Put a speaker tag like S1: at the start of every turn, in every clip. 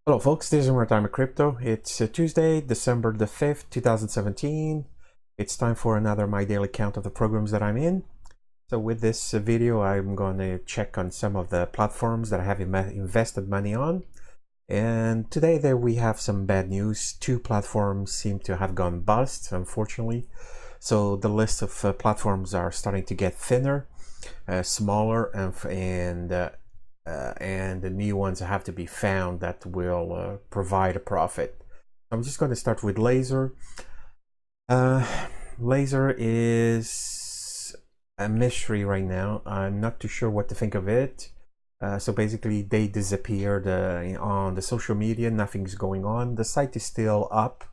S1: Hello folks, this is More Time of Crypto. It's Tuesday, December the 5th, 2017. It's time for another My Daily Count of the programs that I'm in. So with this video, I'm going to check on some of the platforms that I have invested money on. And today there we have some bad news. Two platforms seem to have gone bust, unfortunately. So the list of platforms are starting to get thinner, smaller, and the new ones have to be found that will provide a profit. I'm just going to start with Laser. Laser is a mystery right now. I'm not too sure what to think of it. So basically they disappeared on the social media. Nothing's going on. The site is still up,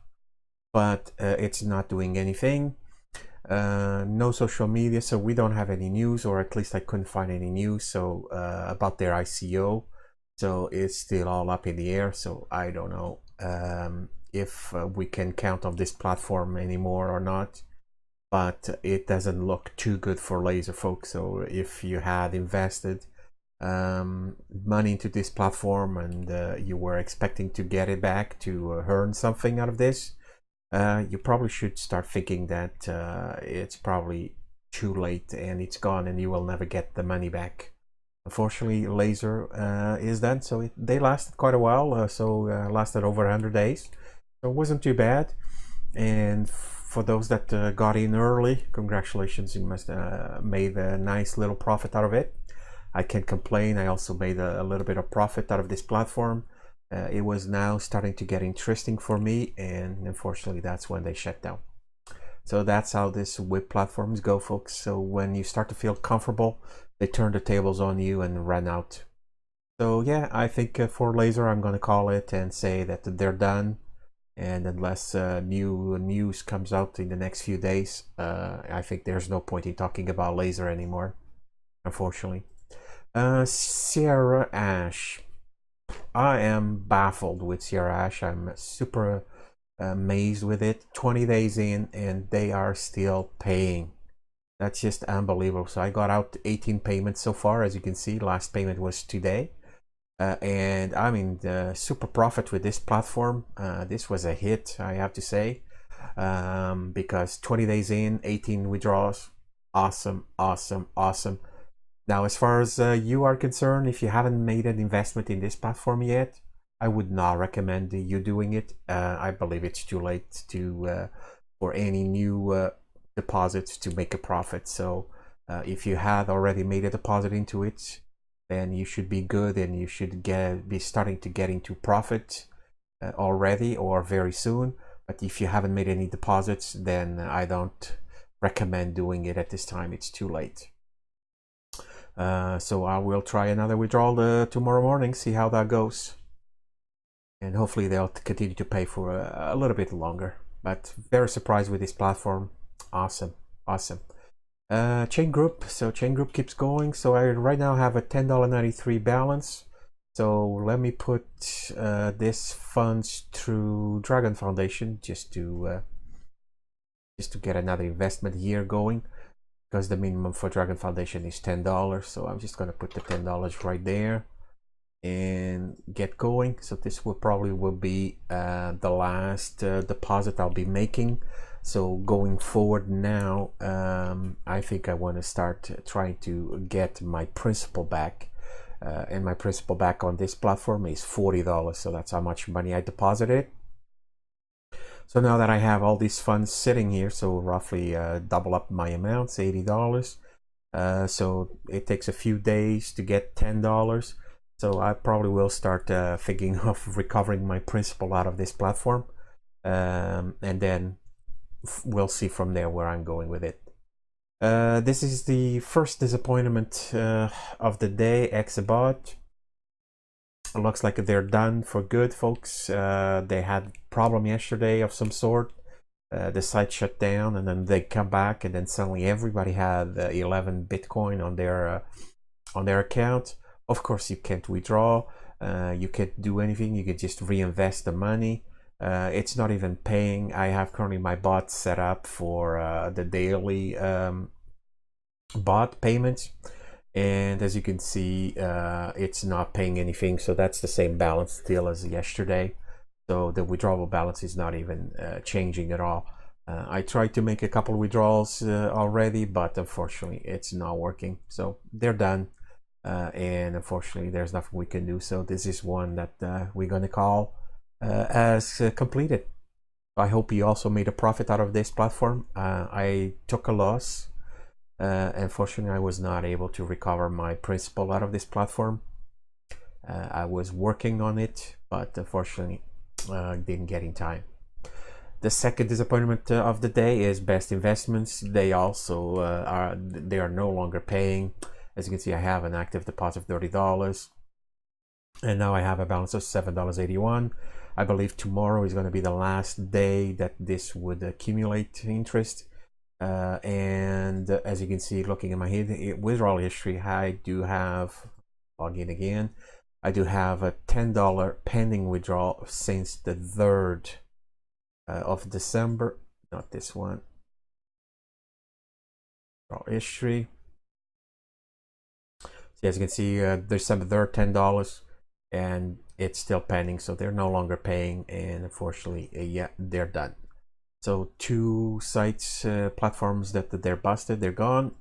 S1: but it's not doing anything. No social media, so we don't have any news, or at least I couldn't find any news about their ICO. So it's still all up in the air, so I don't know if we can count on this platform anymore or not, but it doesn't look too good for Laser, folks. So if you had invested money into this platform and you were expecting to get it back to earn something out of this, you probably should start thinking that it's probably too late and it's gone and you will never get the money back. Unfortunately, Laser is done. So they lasted quite a while, lasted over 100 days. So it wasn't too bad. And for those that got in early, congratulations, you must made a nice little profit out of it. I can't complain. I also made a little bit of profit out of this platform. It was now starting to get interesting for me, and unfortunately that's when they shut down. So that's how this web platforms go, folks. So when you start to feel comfortable, they turn the tables on you and run out. So yeah, I think for Laser I'm going to call it and say that they're done, and unless new news comes out in the next few days, I think there's no point in talking about Laser anymore, unfortunately. Sierra Ash. I am baffled with Sierra Ash. I'm super amazed with it. 20 days in and they are still paying. That's just unbelievable. So I got out 18 payments so far. As you can see, last payment was today. And I'm in super profit with this platform. This was a hit, I have to say, because 20 days in, 18 withdrawals. Awesome, awesome, awesome. Now, as far as you are concerned, if you haven't made an investment in this platform yet, I would not recommend you doing it. I believe it's too late to for any new deposits to make a profit. So if you had already made a deposit into it, then you should be good and you should be starting to get into profit already or very soon. But if you haven't made any deposits, then I don't recommend doing it at this time. It's too late. So I will try another withdrawal tomorrow morning, see how that goes. And hopefully they'll continue to pay for a little bit longer. But very surprised with this platform. Awesome, awesome. Chain Group. So Chain Group keeps going. So I right now have a $10.93 balance. So let me put this funds through Dragon Foundation just to get another investment here going, because the minimum for Dragon Foundation is $10. So I'm just going to put the $10 right there and get going. So this will probably be the last deposit I'll be making. So going forward now, I think I want to start trying to get my principal back. And my principal back on this platform is $40. So that's how much money I deposited. So now that I have all these funds sitting here, so roughly double up my amounts, $80. So it takes a few days to get $10. So I probably will start thinking of recovering my principal out of this platform. And then we'll see from there where I'm going with it. This is the first disappointment of the day, Hexabot. It looks like they're done for good, folks. They had a problem yesterday of some sort. The site shut down and then they come back and then suddenly everybody had 11 Bitcoin on their account. Of course, you can't withdraw. You can't do anything. You can just reinvest the money. It's not even paying. I have currently my bot set up for the daily bot payments. And as you can see, it's not paying anything, so that's the same balance still as yesterday. So the withdrawal balance is not even changing at all. I tried to make a couple of withdrawals already, but unfortunately it's not working. So they're done, and unfortunately there's nothing we can do. So this is one that we're gonna call as completed. I hope you also made a profit out of this platform. I took a loss. Unfortunately, I was not able to recover my principal out of this platform. I was working on it, but unfortunately didn't get in time. The second disappointment of the day is BestInvestments. They also they are no longer paying. As you can see, I have an active deposit of $30, and now I have a balance of $7.81. I believe tomorrow is going to be the last day that this would accumulate interest. And as you can see, looking at my withdrawal history, I do have, log in again, I do have a $10 pending withdrawal since the 3rd of December. Not this one. Withdrawal history. So as you can see, December 3rd, $10, and it's still pending, so they're no longer paying, and unfortunately, yeah, they're done. So 2 sites, platforms that they're busted, they're gone.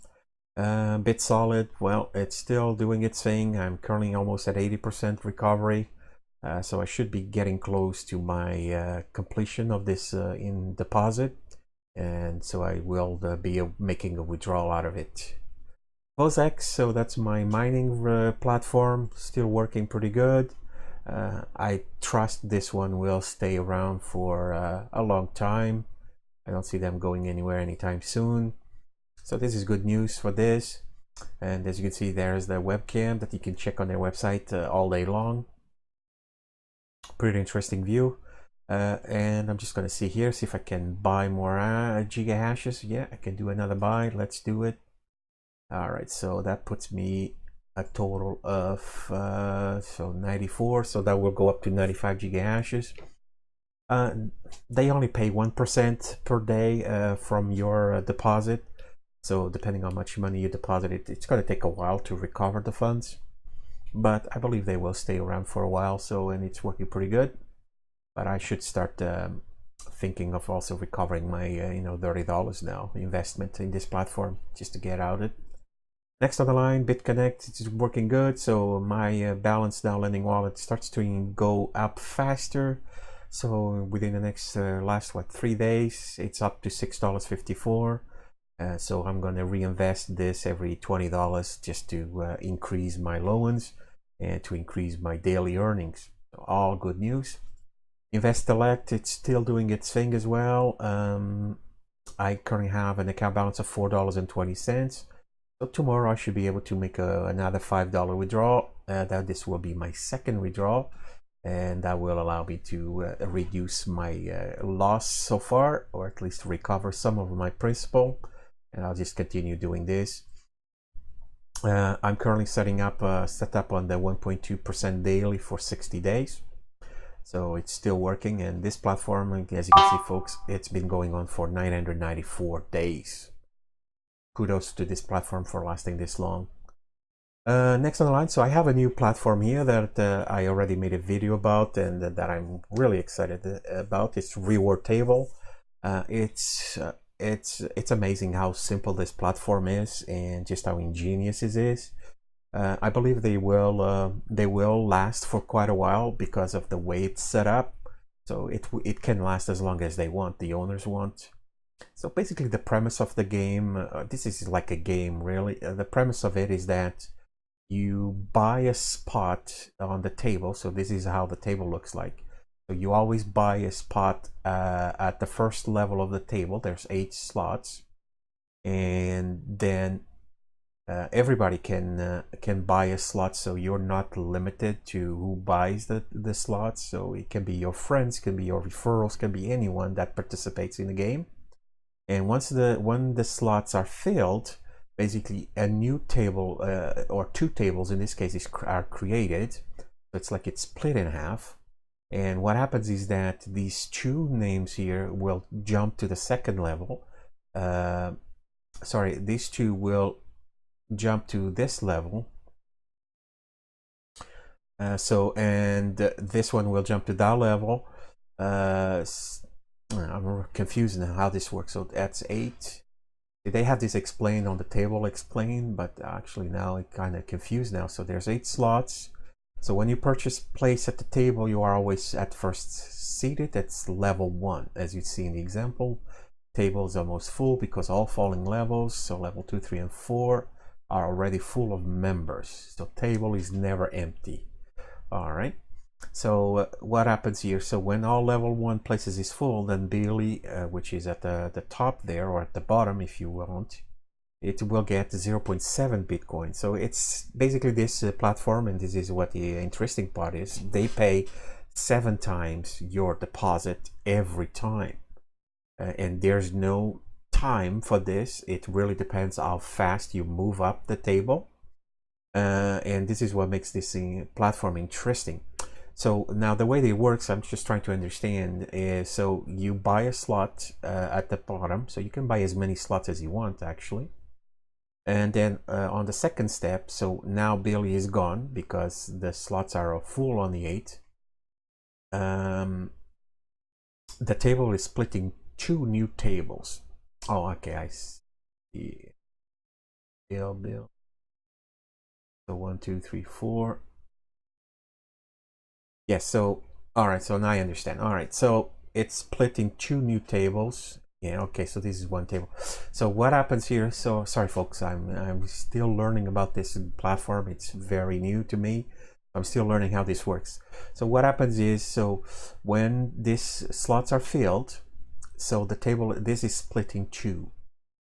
S1: BitSolid, well, it's still doing its thing. I'm currently almost at 80% recovery, so I should be getting close to my completion of this in deposit, and so I will be making a withdrawal out of it. POSX, so that's my mining platform, still working pretty good. I trust this one will stay around for a long time. I don't see them going anywhere anytime soon. So this is good news for this. And as you can see, there's the webcam that you can check on their website all day long. Pretty interesting view. And I'm just going to see here, see if I can buy more giga hashes. Yeah, I can do another buy. Let's do it. All right, so that puts me a total of so 94, so that will go up to 95 giga hashes. They only pay 1% per day from your deposit, so depending on how much money you deposit, it's going to take a while to recover the funds, but I believe they will stay around for a while. So, and it's working pretty good, but I should start thinking of also recovering my $30 now investment in this platform just to get out of it. Next on the line, BitConnect, it's working good. So my balance now lending wallet starts to go up faster. So within the next last 3 days, it's up to $6.54. So I'm going to reinvest this every $20 just to increase my loans and to increase my daily earnings. So all good news. InvestSelect, it's still doing its thing as well. I currently have an account balance of $4.20. So tomorrow I should be able to make another $5 withdrawal. That this will be my second withdrawal, and that will allow me to reduce my loss so far, or at least recover some of my principal. And I'll just continue doing this. I'm currently set up on the 1.2% daily for 60 days. So it's still working, and this platform, as you can see, folks, it's been going on for 994 days. Kudos to this platform for lasting this long. Next on the line, so I have a new platform here that I already made a video about, and that I'm really excited about. It's Reward Table. It's amazing how simple this platform is and just how ingenious it is. I believe they will last for quite a while because of the way it's set up. So it can last as long as they want, the owners want. So basically the premise of the game, this is like a game really. The premise of it is that you buy a spot on the table. So this is how the table looks like. So you always buy a spot at the first level of the table. There's 8 slots, and then everybody can buy a slot. So you're not limited to who buys the slots. So it can be your friends, can be your referrals, can be anyone that participates in the game. And when the slots are filled, basically a new table or 2 tables in this case are created. So it's like it's split in half. And what happens is that these 2 names here will jump to the second level. Sorry, these 2 will jump to this level. This one will jump to that level. I'm confused now how this works. So that's 8. They have this explained on the table explained, but actually now it kind of confused now. So there's 8 slots. So when you purchase place at the table, you are always at first seated. That's level 1. As you see in the example, table is almost full because all falling levels, so level 2, 3, and 4 are already full of members. So table is never empty. All right. So what happens here? So when all level 1 places is full, then Billy, which is at the top there, or at the bottom if you want, it will get 0.7 Bitcoin. So it's basically this platform, and this is what the interesting part is. They pay 7 times your deposit every time. And there's no time for this. It really depends how fast you move up the table. And this is what makes this platform interesting. So now the way it works, I'm just trying to understand, is so you buy a slot at the bottom. So you can buy as many slots as you want, actually. And then on the second step, so now Billy is gone because the slots are full on the 8. The table is splitting 2 new tables. Oh, okay, I see. Bill. So 1, 2, 3, 4. Yes, so all right, so now I understand. All right, so it's split in 2 new tables. Yeah, okay, so this is 1 table. So what happens here? So sorry folks, I'm still learning about this platform. It's very new to me. I'm still learning how this works. So what happens is, so when these slots are filled, so the table, this is split in 2.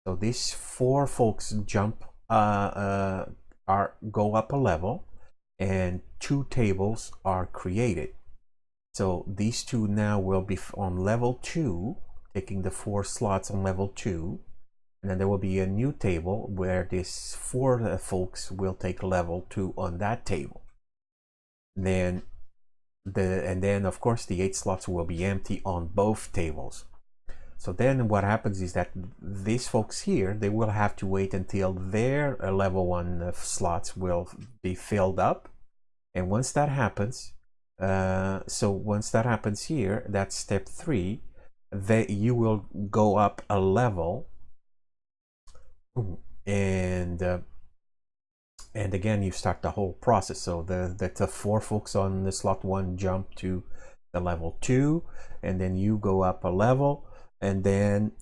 S1: So these 4 folks jump go up a level, and 2 tables are created. So these 2 now will be on level 2, taking the 4 slots on level 2, and then there will be a new table where these 4 folks will take level 2 on that table. And then of course the 8 slots will be empty on both tables. So then what happens is that these folks here, they will have to wait until their level 1 slots will be filled up. And once that happens, once that happens here, that's step 3, you will go up a level, and again you start the whole process. So the 4 folks on the slot 1 jump to the level 2, and then you go up a level, and then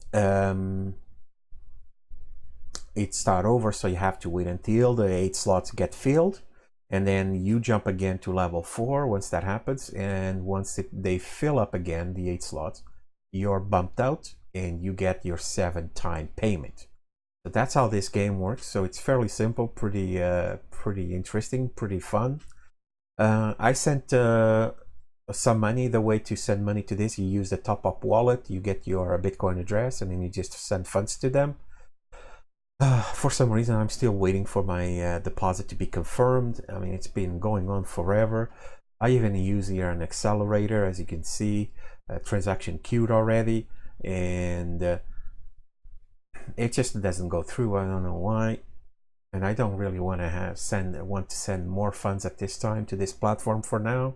S1: it start over. So you have to wait until the 8 slots get filled, and then you jump again to level 4 once that happens. And once they fill up again, the 8 slots, you're bumped out and you get your 7-time payment. So that's how this game works. So it's fairly simple, pretty interesting, pretty fun. I sent some money. The way to send money to this, you use the top-up wallet. You get your Bitcoin address, and then you just send funds to them. For some reason, I'm still waiting for my deposit to be confirmed. I mean, it's been going on forever. I even use here an accelerator, as you can see, transaction queued already, and it just doesn't go through. I don't know why, and I don't really want to send more funds at this time to this platform for now.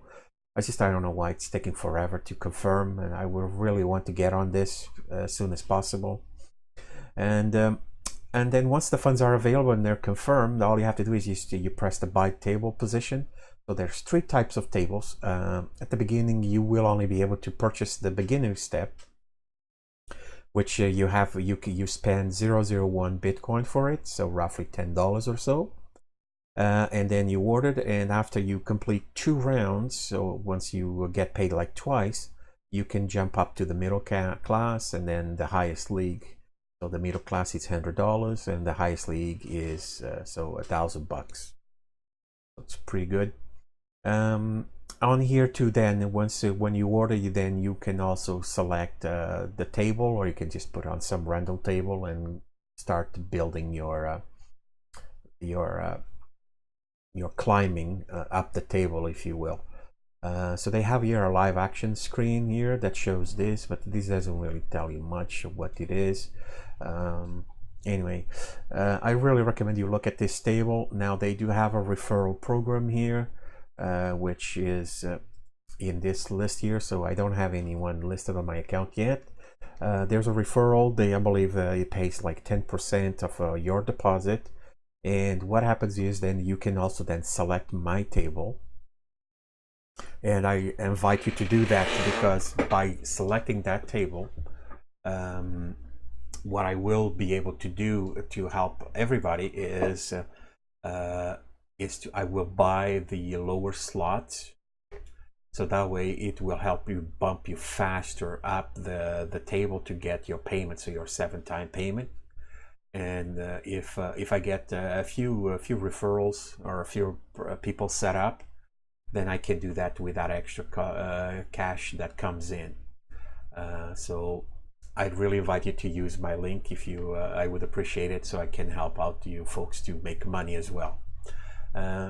S1: I don't know why it's taking forever to confirm, and I would really want to get on this as soon as possible. And then once the funds are available and they're confirmed, all you have to do is you press the buy table position. So there's 3 types of tables. At the beginning, you will only be able to purchase the beginning step, which you spend 0.001 Bitcoin for it, so roughly $10 or so. And then you order it, and after you complete 2 rounds, so once you get paid like twice, you can jump up to the middle class and then the highest league. So the middle class is $100, and the highest league is $1,000. It's pretty good. On here too, then when you order, you can also select the table, or you can just put on some random table and start building your climbing up the table, if you will. So they have here a live action screen here that shows this, but this doesn't really tell you much of what it is. anyway, I really recommend you look at this table. Now they do have a referral program here, which is in this list here, so I don't have anyone listed on my account yet. There's a referral. I believe it pays like 10% of your deposit, and what happens is then you can also then select my table, and I invite you to do that, because by selecting that table, what I will be able to do to help everybody is I will buy the lower slots, so that way it will help you bump you faster up the table to get your payment, so your 7-time payment. And if I get a few referrals or a few people set up, then I can do that with that extra cash that comes in. So I'd really invite you to use my link if you, I would appreciate it, so I can help out you folks to make money as well.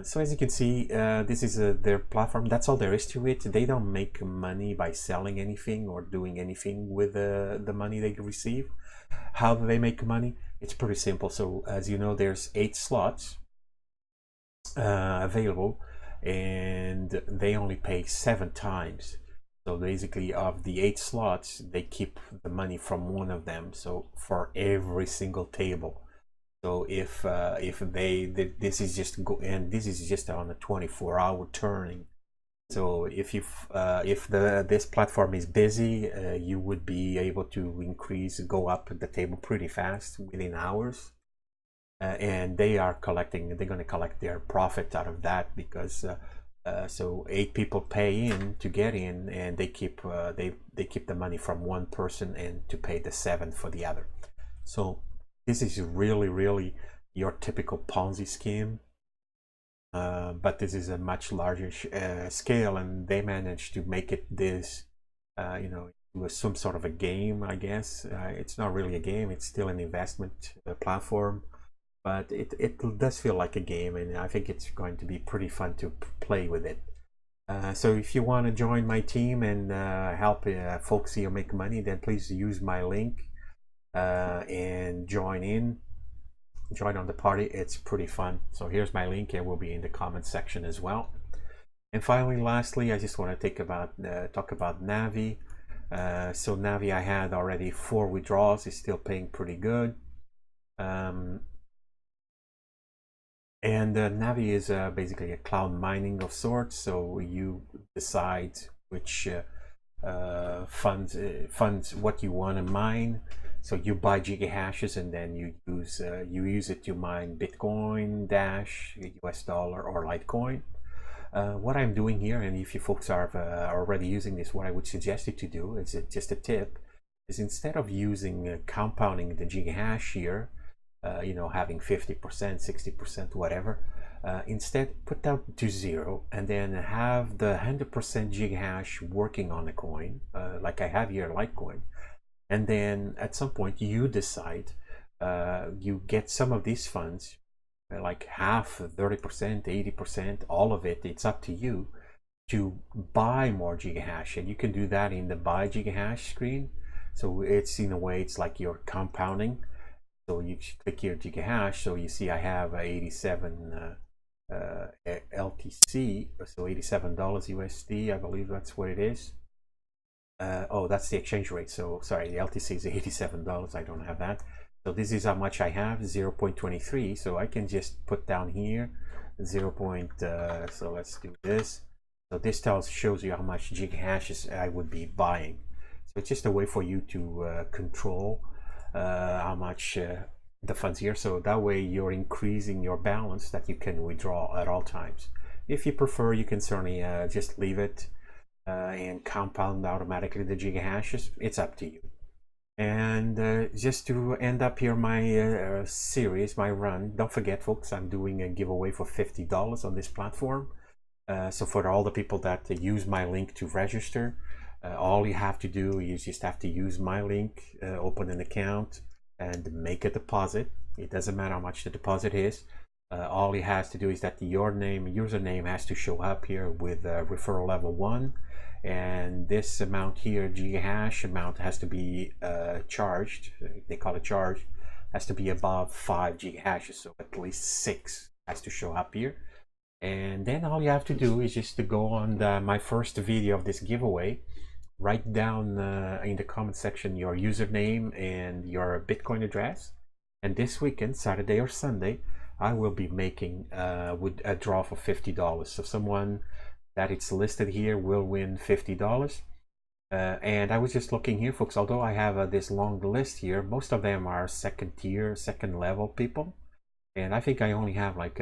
S1: So as you can see, this is their platform. That's all there is to it. They don't make money by selling anything or doing anything with the money they receive. How do they make money? It's pretty simple. So as you know, there's 8 slots available, and they only pay 7 times. So basically, of the 8 slots, they keep the money from one of them. So for every single table. So if this is just this is just on a 24-hour turning. So if this platform is busy, you would be able to go up the table pretty fast within hours. And they're going to collect their profit out of that, because so 8 people pay in to get in, and they keep the money from one person and to pay the 7 for the other. So this is really your typical Ponzi scheme, but this is a much larger scale, and they managed to make it this, some sort of a game, I guess. It's not really a game; it's still an investment platform. But it does feel like a game, and I think it's going to be pretty fun to play with it. So if you want to join my team and help folks here make money, then please use my link and join on the party. It's pretty fun. So here's my link, and will be in the comments section as well. And finally, lastly, I just want to talk about NAVVI. So NAVVI, I had already 4 withdrawals. It's still paying pretty good. And NAVVI is basically a cloud mining of sorts. So you decide which funds what you want to mine. So you buy gigahashes, and then you use it to mine Bitcoin, Dash, US dollar, or Litecoin. What I'm doing here, and if you folks are already using this, what I would suggest you to do is just a tip, is instead of using compounding the gigahash here, having 50%, 60%, whatever, instead put that to 0, and then have the 100% gigahash working on a coin, like I have here, Litecoin. And then at some point you decide, you get some of these funds, like half, 30%, 80%, all of it, it's up to you to buy more gigahash. And you can do that in the buy gigahash screen. So it's, in a way, it's like you're compounding. So you click here gigahash, so you see I have 87 LTC, so $87 USD, I believe that's what it is. Oh, that's the exchange rate. So sorry, the LTC is $87. I don't have that. So this is how much I have, 0.23. So I can just put down here 0. So let's do this. So this shows you how much gigahashes I would be buying. So it's just a way for you to control how much the funds here, so that way you're increasing your balance that you can withdraw at all times. If you prefer, you can certainly just leave it and compound automatically the gigahashes. It's up to you. And just to end up here my series, my run, don't forget, folks, I'm doing a giveaway for $50 on this platform. So for all the people that use my link to register, all you have to do is just have to use my link, open an account, and make a deposit. It doesn't matter how much the deposit is. All he has to do is that your username has to show up here with referral level 1, and this amount here, gigahash amount, has to be charged. They call it charged has to be above 5 gigahashes, so at least 6 has to show up here. And then all you have to do is just to go on my first video of this giveaway, write down in the comment section your username and your Bitcoin address, and this weekend, Saturday or Sunday, I will be making with a draw for $50. So someone that it's listed here will win $50. And I was just looking here, folks, although I have this long list here, most of them are second tier, second level people, and I think I only have like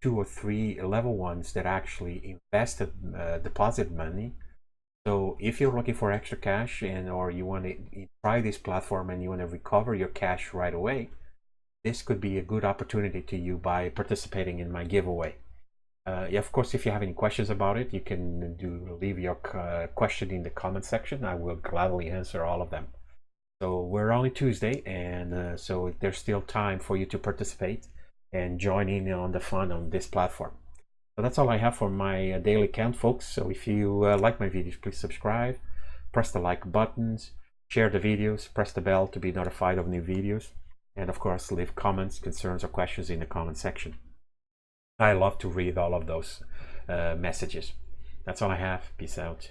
S1: 2 or 3 level ones that actually invested deposit money. So if you're looking for extra cash and or you want to try this platform and you want to recover your cash right away, this could be a good opportunity to you by participating in my giveaway. Yeah, of course, if you have any questions about it, you can leave your question in the comment section. I will gladly answer all of them. So we're only Tuesday, and so there's still time for you to participate and join in on the fun on this platform. So that's all I have for my daily count, folks. So if you like my videos, please subscribe, press the like buttons, share the videos, press the bell to be notified of new videos, and of course, leave comments, concerns, or questions in the comment section. I love to read all of those messages. That's all I have. Peace out.